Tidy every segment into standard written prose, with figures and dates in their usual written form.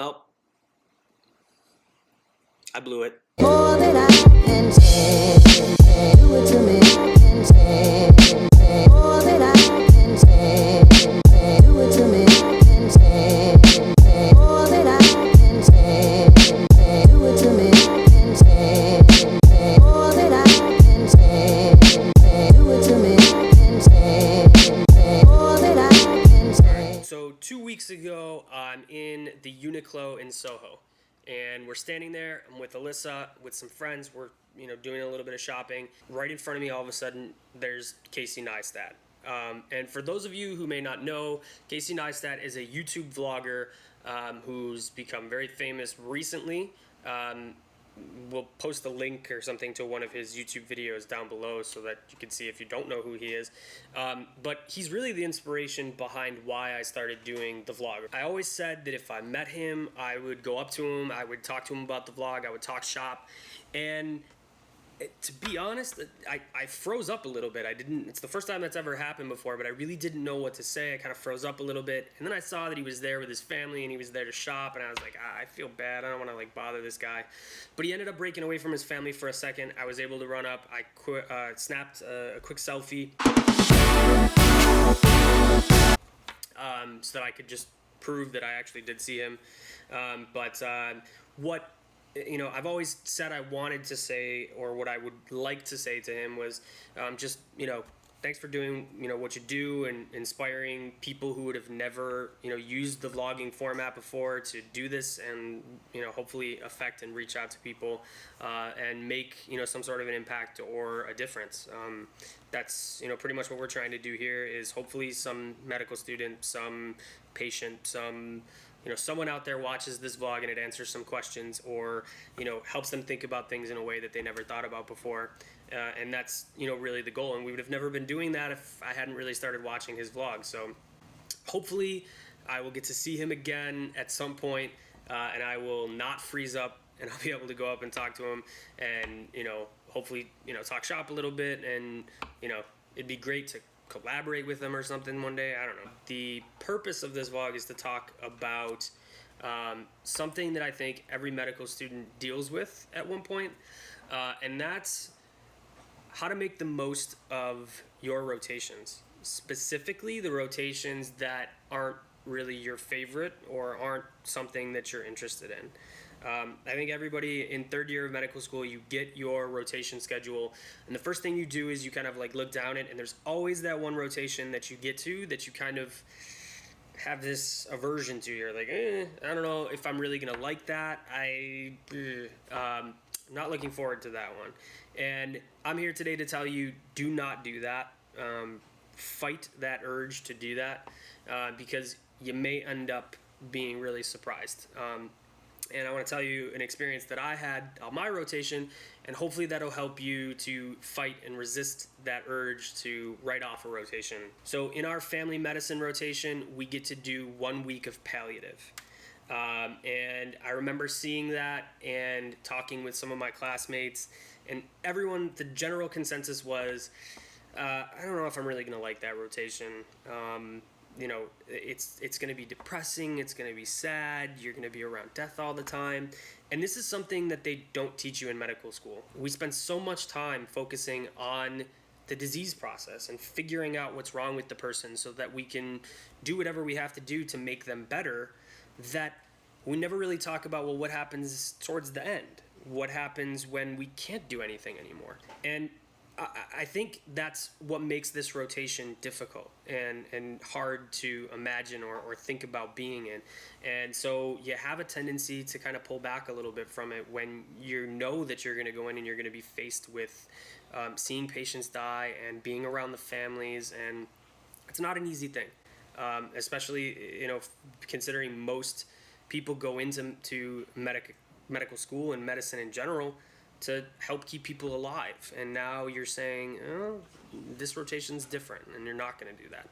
Well, I blew it. More than I can say, do it to me, I can say, more than I can say, do it to me, I can say, more than I can say, do it to me, I can say, more than I can say, do it to me, I can say, more than I can say. So 2 weeks ago, I'm in the Uniqlo in Soho, and we're standing there. I'm with Alyssa, with some friends. We're doing a little bit of shopping. Right in front of me, all of a sudden, there's Casey Neistat. And for those of you who may not know, Casey Neistat is a YouTube vlogger who's become very famous recently. We'll post a link or something to one of his YouTube videos down below so that you can see if you don't know who he is. But he's really the inspiration behind why I started doing the vlog. I always said that if I met him, I would go up to him, I would talk to him about the vlog, I would talk shop, and to be honest, I froze up a little bit. It's the first time that's ever happened before, but I really didn't know what to say. I kind of froze up a little bit. And then I saw that he was there with his family and he was there to shop. And I was like, I feel bad. I don't want to bother this guy. But he ended up breaking away from his family for a second. I was able to run up. I snapped a quick selfie so that I could just prove that I actually did see him. I've always said I wanted to say, or what I would like to say to him was thanks for doing, what you do and inspiring people who would have never, used the vlogging format before to do this and, hopefully affect and reach out to people and make, some sort of an impact or a difference. That's, pretty much what we're trying to do here is hopefully some medical student, some patient, someone out there watches this vlog and it answers some questions or, helps them think about things in a way that they never thought about before. And that's, really the goal. And we would have never been doing that if I hadn't really started watching his vlog. So hopefully I will get to see him again at some point, and I will not freeze up and I'll be able to go up and talk to him and, hopefully, talk shop a little bit and, it'd be great to collaborate with them or something one day. I don't know. The purpose of this vlog is to talk about something that I think every medical student deals with at one point, and that's how to make the most of your rotations, specifically the rotations that aren't really your favorite or aren't something that you're interested in. I think everybody in third year of medical school, you get your rotation schedule, and the first thing you do is you kind of look down it, and there's always that one rotation that you get to that you kind of have this aversion to. You're like, I don't know if I'm really gonna like that. Not looking forward to that one. And I'm here today to tell you, do not do that. Fight that urge to do that because you may end up being really surprised. And I want to tell you an experience that I had on my rotation, and hopefully that'll help you to fight and resist that urge to write off a rotation. So in our family medicine rotation, we get to do 1 week of palliative. And I remember seeing that and talking with some of my classmates, and everyone, the general consensus was, I don't know if I'm really going to like that rotation. It's going to be depressing, it's going to be sad, you're going to be around death all the time. And this is something that they don't teach you in medical school. We spend so much time focusing on the disease process and figuring out what's wrong with the person so that we can do whatever we have to do to make them better, that we never really talk about, well, what happens towards the end? What happens when we can't do anything anymore? And I think that's what makes this rotation difficult and hard to imagine or think about being in. And so you have a tendency to kind of pull back a little bit from it when you know that you're going to go in and you're going to be faced with seeing patients die and being around the families. And it's not an easy thing, especially, considering most people go into medical school and medicine in general to help keep people alive, and now you're saying, oh, this rotation's different, and you're not going to do that.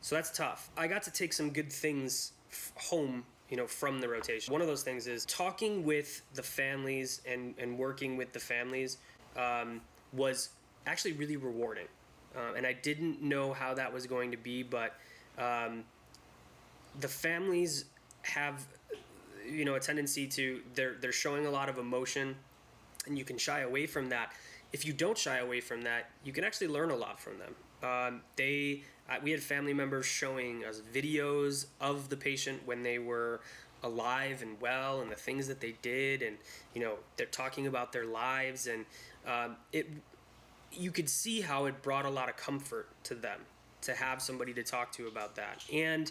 So that's tough. I got to take some good things home, from the rotation. One of those things is talking with the families and working with the families was actually really rewarding, and I didn't know how that was going to be, but the families have a tendency to, they're showing a lot of emotion, and you can shy away from that. If you don't shy away from that, you can actually learn a lot from them. We had family members showing us videos of the patient when they were alive and well, and the things that they did, and they're talking about their lives, and you could see how it brought a lot of comfort to them to have somebody to talk to about that. And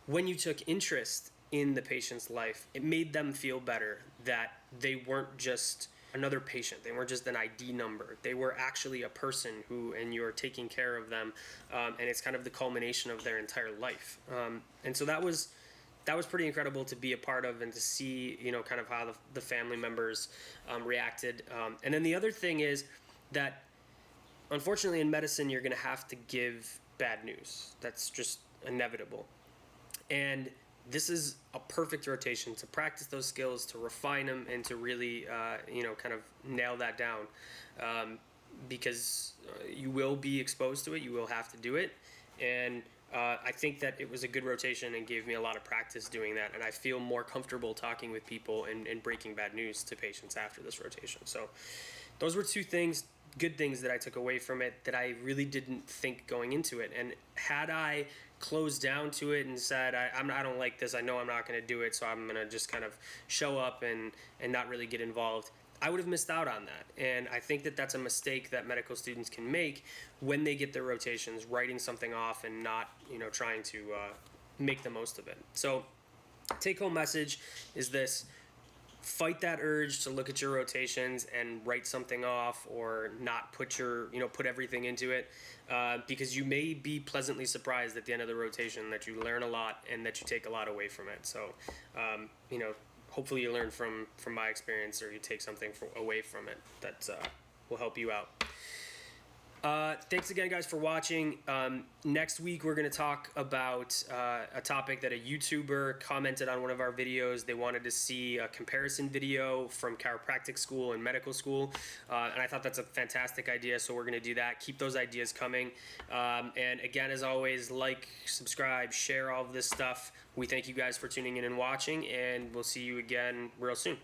when you took interest in the patient's life, it made them feel better that they weren't just another patient. They weren't just an ID number. They were actually a person and you're taking care of them. And it's kind of the culmination of their entire life. And so that was pretty incredible to be a part of, and to see, kind of how the family members reacted. And then the other thing is that, unfortunately, in medicine, you're going to have to give bad news. That's just inevitable. And this is a perfect rotation to practice those skills, to refine them, and to really, kind of nail that down. Because you will be exposed to it. You will have to do it. And I think that it was a good rotation and gave me a lot of practice doing that. And I feel more comfortable talking with people and breaking bad news to patients after this rotation. So those were two good things that I took away from it, that I really didn't think going into it. And had I closed down to it and said, I don't like this, I know I'm not going to do it, so I'm going to just kind of show up and not really get involved, I would have missed out on that. And I think that that's a mistake that medical students can make when they get their rotations, writing something off and not, trying to make the most of it. So take-home message is this: fight that urge to look at your rotations and write something off, or not put put everything into it, because you may be pleasantly surprised at the end of the rotation that you learn a lot and that you take a lot away from it. So, hopefully you learn from my experience, or you take something away from it that will help you out. Thanks again, guys, for watching. Next week, we're going to talk about a topic that a YouTuber commented on one of our videos. They wanted to see a comparison video from chiropractic school and medical school, and I thought that's a fantastic idea, so we're going to do that. Keep those ideas coming. And again, as always, like, subscribe, share all of this stuff. We thank you guys for tuning in and watching, and we'll see you again real soon.